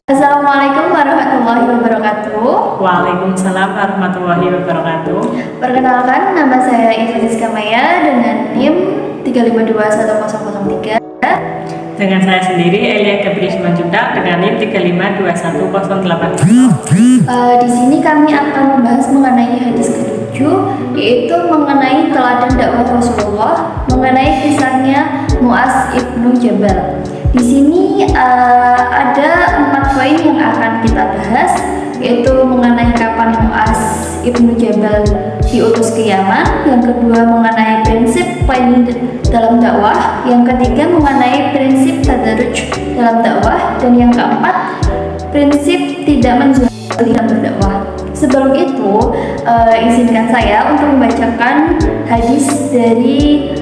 Assalamualaikum warahmatullahi wabarakatuh. Waalaikumsalam warahmatullahi wabarakatuh. Perkenalkan, nama saya Eva Maya dengan NIM 3521003. Dengan saya sendiri Elia Gabri Simanjuntak dengan NIM 3521008. Di sini kami akan membahas mengenai hadis ke-7, yaitu mengenai teladan dakwah Rasulullah, mengenai kisahnya Mu'az ibnu Jabal. Di sini ada 4 poin yang akan kita bahas, yaitu mengenai kapan Mu'az ibnu Jabal diutus ke Yaman, yang kedua mengenai prinsip poin dalam dakwah, yang ketiga mengenai prinsip tadarruj dalam dakwah, dan yang keempat prinsip tidak menjual dalam berdakwah. Sebelum itu, izinkan saya untuk membacakan hadis dari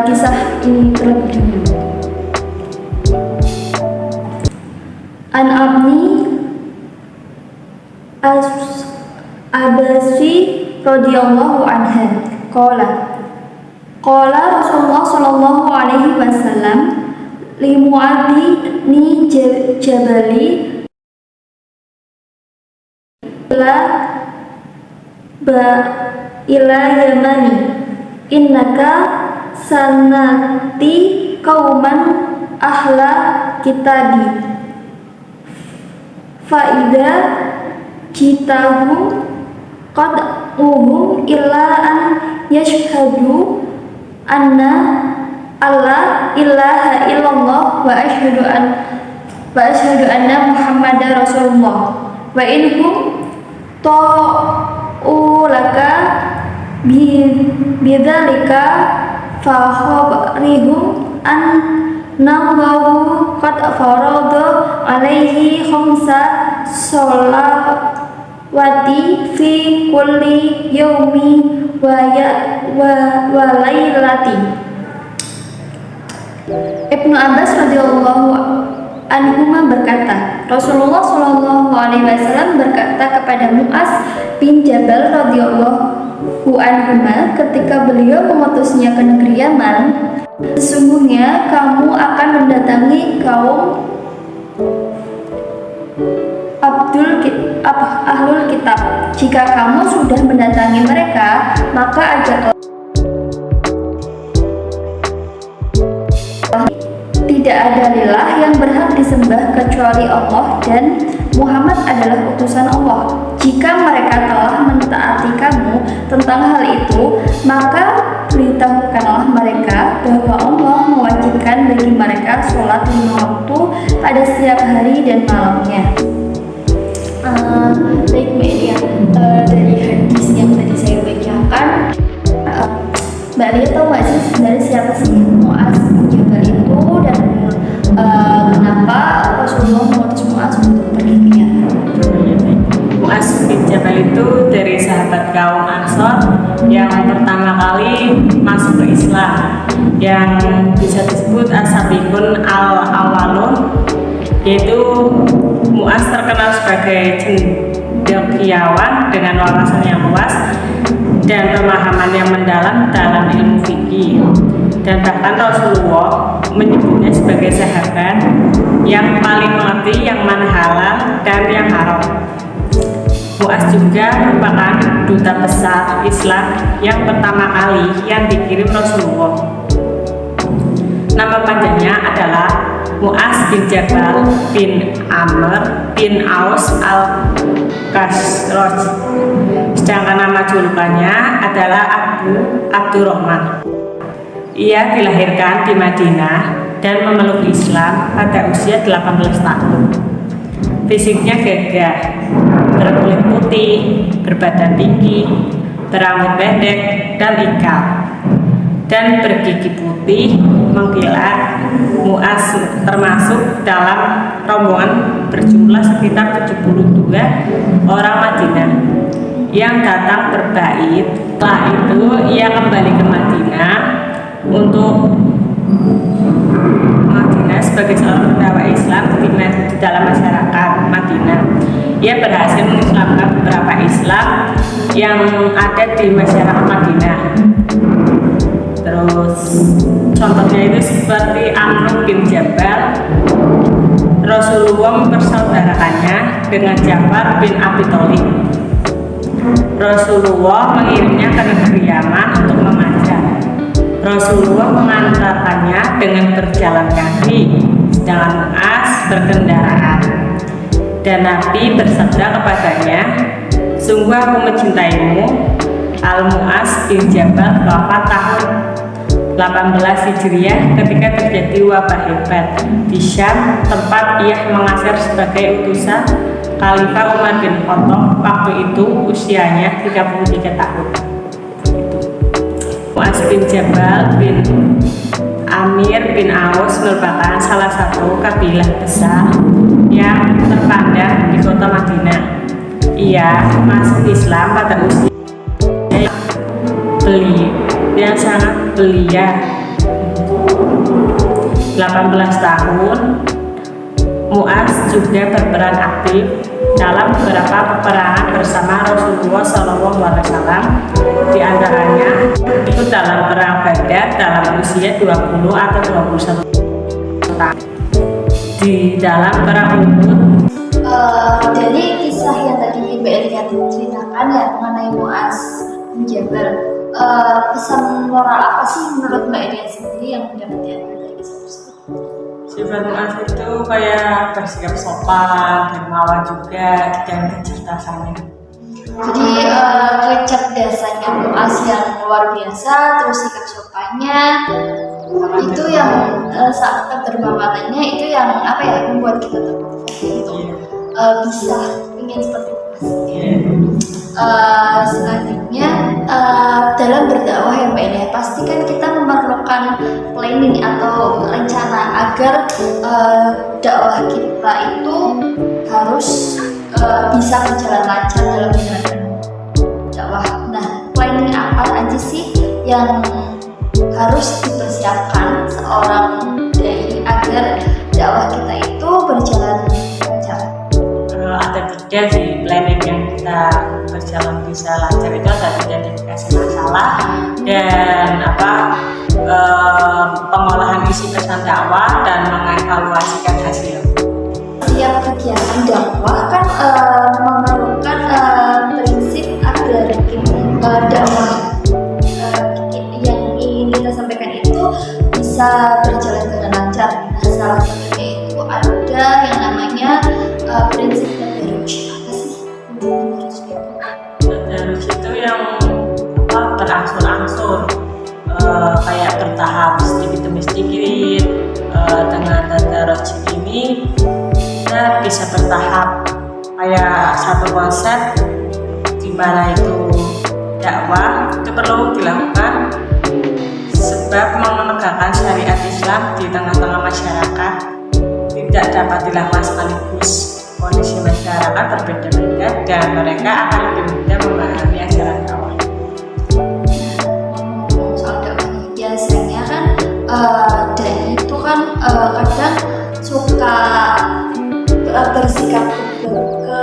kisah ini terlebih dahulu. An Abni Abasi radhiyallahu anha qala Rasulullah sallallahu alaihi wasallam li Mu'adzi ni Jabali ila Yamani innaka sanati kauman ahla kitabi fa'idha jitahum qad'uhum illa an yashhadu anna alla ilaha illallah wa ashhadu anna muhammadar rasulullah wa inhum ta'ulaka bidzalika fa khabrihum an Nawawu qad farada alaihi khamsa sholawati fi kulli yaumi wa lailati. Ibnu Abbas radhiyallahu anhuma berkata, Rasulullah shallallahu alaihi wasallam berkata kepada Mu'az bin Jabal radhiyallahu anhuma ketika beliau mengutusnya ke negeri Yaman, sesungguhnya kamu akan mendatangi kaum ahlul kitab. Jika kamu sudah mendatangi mereka, maka ajaklah tidak ada ilah yang berhak disembah kecuali Allah dan Muhammad adalah utusan Allah. Jika mereka telah mentaati kamu tentang hal itu, maka beritahukanlah mereka bahwa Allah mewajibkan bagi mereka sholat 5 waktu pada setiap hari dan malamnya. Baik Mbak Elia, dari hadis yang tadi saya bacakan, Mbak Elia tahu nggak sih sebenarnya siapa sih Mu'az bin Jabal itu, dan kenapa Rasulullah mengutus Mu'az untuk pergi ke Yaman? Mu'az bin Jabal itu dari sahabat kaum Ansor yang pertama kali masuk ke Islam, yang bisa disebut as-sabiqun al-awwalun, yaitu Mu'az terkenal sebagai cendekiawan dengan wawasan yang luas dan pemahaman yang mendalam dalam ilmu fikih, dan bahkan Rasulullah menyebutnya sebagai sahabat yang paling mengerti yang mana halal dan yang haram. Mu'az juga merupakan duta besar Islam yang pertama kali yang dikirim Rasulullah. Nama panjangnya adalah Mu'az bin Jabal bin Amr bin Aus al-Khazraj. Sedangkan nama julukannya adalah Abu Abdurrahman. Ia dilahirkan di Madinah dan memeluk Islam pada usia 18 tahun. Fisiknya gagah, berkulit putih, berbadan tinggi, berambut pendek dan ikal, dan bergigi putih mengkilat. Mu'az termasuk dalam rombongan berjumlah sekitar 72 orang Madinah yang datang berbait. Setelah itu ia kembali ke Madinah untuk Madinah sebagai seorang pendakwah Islam di dalam masyarakat Madinah. Ia berhasil mengislamkan beberapa Islam yang ada di masyarakat Madinah. Terus contohnya itu seperti Amr bin Jabal, Rasulullah mempersaudarakannya dengan Ja'far bin Abi Thalib. Rasulullah mengirimnya ke negeri Yaman untuk mengajar. Rasulullah mengantarkannya dengan berjalan kaki, sedangkan Mu'az berkendaraan. Dan Nabi bersabda kepadanya, "Sungguh aku mencintaimu." Al-Mu'az bin Jabal wafat tahun 18 Hijriah ketika terjadi wabah hebat di Syam, tempat ia mengajar sebagai utusan Khalifah Umar bin Khattab. Waktu itu usianya 33 tahun. Mu'az bin Jabal bin Amir bin Aus merupakan salah satu kabilah besar yang terpandang di kota Madinah. Ia masuk Islam pada usia yang sangat belia, 18 tahun. Mu'az juga berperan aktif dalam beberapa peperangan bersama Rasulullah SAW. Di antaranya ikut dalam perang Badar dalam usia 20 atau 21 tahun. Di dalam perang Uhud. Dari kisah yang tadi Mbak Elia ceritakan ya mengenai Mu'az bin Jabal, pesan moral apa sih menurut Mbak Elia sendiri yang mendapatkan dari kisah tersebut? Sifat Mu'az itu kayak bersikap sopan, dermawan juga, dan kecerdasannya. Jadi kecerdasannya Mu'az yang luar biasa, terus sikap sopannya itu yang saat kedermawanannya itu yang apa ya membuat kita termotivasi untuk bisa ingin seperti Mu'az. Selanjutnya dalam berdakwah ya Mbak Elia, pasti kan kita memerlukan planning atau rencana agar dakwah kita itu harus bisa berjalan lancar dalam menjalankan dakwah. Nah, planning apa aja sih yang harus dipersiapkan seorang dai agar dakwah kita itu berjalan lancar? Ada 3 sih planning yang kita berjalan bisa lancar. Itu ada identifikasi masalah dan pengolahan isi pesan dakwah dan mengevaluasikan hasil. Setiap kegiatan dakwah kan memerlukan prinsip agar dakwah yang ingin kita sampaikan itu bisa berjalan dengan lancar. Nah, salah satunya itu ada yang namanya prinsip tadarruj. Apa sih tadarruj itu? Tadarruj itu yang berangsur-angsur, kayak bertahap sedikit demi sedikit. Dengan tadarruj ini kita bisa bertahap kayak satu konsep di mana itu dakwah itu perlu dilakukan sebab menegakkan syariat Islam di tengah-tengah masyarakat tidak dapat dilakukan sekaligus. Kondisi masyarakat berbeda-beda dan mereka akan lebih mudah memahami ajaran dakwah. Soal dakwah biasanya kan dai itu kan kadang suka bersikap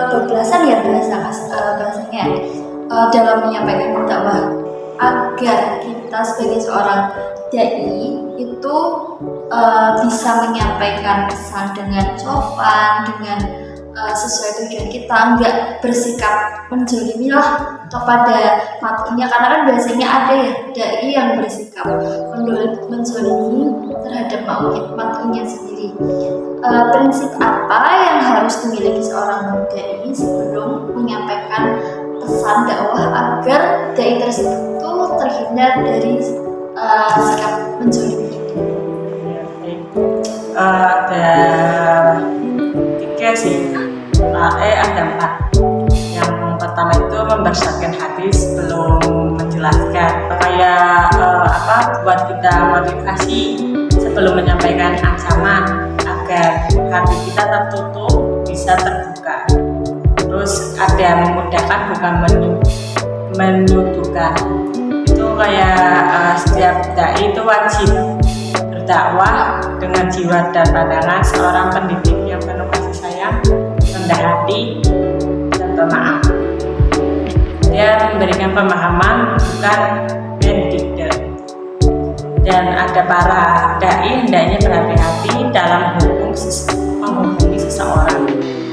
kebablasan ya bahasanya dalam menyampaikan dakwah. Agar kita sebagai seorang dai itu bisa menyampaikan pesan dengan sopan, dengan sesuai tujuan kita, nggak bersikap menzalimi lah kepada matunya, karena kan biasanya ada ya dai yang bersikap menzalimi terhadap matunya sendiri. Prinsip apa yang harus dimiliki seorang dai sebelum menyampaikan pesan dakwah agar dai tersebut terhindar dari sikap menzalimi itu? Ada 3 sih, ada 4. Yang pertama itu membesarkan hati sebelum menjelaskan, kayak buat kita motivasi sebelum menyampaikan ancaman agar hati kita tertutup bisa terbuka. Terus ada memudahkan bukan menyuduhkan. Itu kayak setiap dai itu wajib berdakwah dengan jiwa dan pandangan seorang pendidik yang penuh kasih sayang, rendah hati, dan pemaaf. Dia memberikan pemahaman bukan mendikte. Dan ada para dai hendaknya berhati-hati dalam menghubungi seseorang,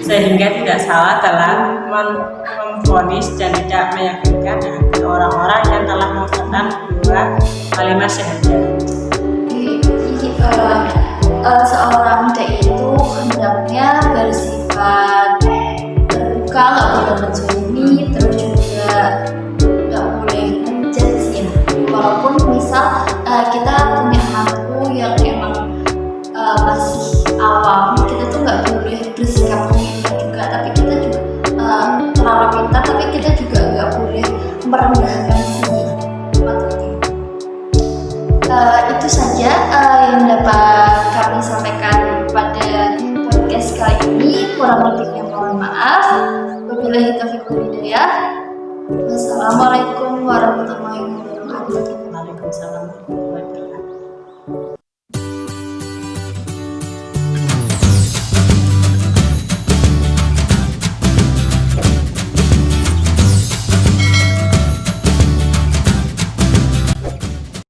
sehingga tidak salah dalam memvonis dan tidak meyakinkan orang-orang yang telah mengucapkan dua kalimat syahadat. Jadi seorang dai itu hendaknya bersifat terbuka, nggak boleh menzalimi, terus juga nggak boleh ngejudge ya. Walaupun misal kita punya hantu yang emang masih awam, kita tuh nggak boleh bersikap menghina juga, tapi kita juga terlalu pintar, tapi kita juga nggak boleh merendahkan si matanya. Itu saja yang dapat kami sampaikan pada podcast kali ini. Kurang lebihnya mohon maaf. Wabillahi taufiq wal hidayah. Wassalamualaikum warahmatullahi wabarakatuh. Waalaikumsalam warahmatullahi wabarakatuh.